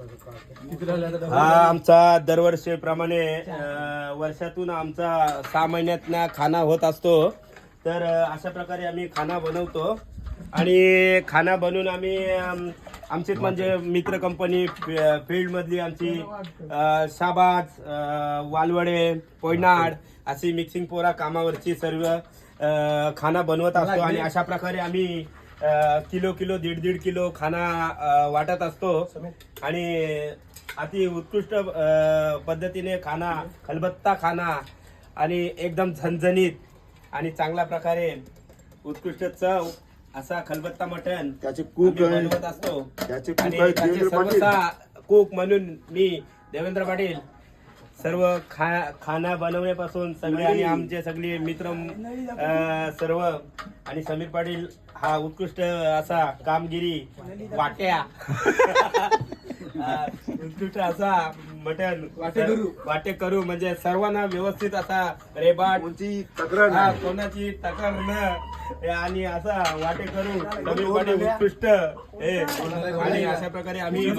हा आमचा दरवर्षीप्रमाणे वर्षातून आमचा 6 महिन्यातला खाना होत असतो. तर अशा प्रकारे आम्ही खाना बनवतो आणि खाना बनवून आम्ही आमचीच म्हणजे मित्र कंपनी फील्ड मधली आमची शाबाज वालवडे पोयनाड अशी मिक्सिंग पोरा कामावरची सर्व खाना बनवत असतो आणि अशा प्रकारे आम्ही किलो किलो 1.5 किलो खाना वाटत असतो आणि अति उत्कृष्ट पद्धतीने खाना खलबत्ता खाना आणि एकदम झणझणीत आणि चांगल्या प्रकारे उत्कृष्ट चव असा खलबत्ता मटण त्याचे कूक बनवत असतो. त्याचे आणि कूक त्याचे देवेंद्र पाटील. सर्वसा कूक म्हणून मी देवेंद्र पाटील सर्व खाना बनवण्यापासून सगळे आणि आमचे सगळे मित्र सर्व आणि समीर पाटील हा उत्कृष्ट असा कामगिरी वाट्या उत्कृष्ट असा मटण वाटे करू म्हणजे सर्वांना व्यवस्थित असा रेबाट कोणाची तक्रार न आणि असा वाटे करू समीर पाटील उत्कृष्ट आणि अशा प्रकारे आम्ही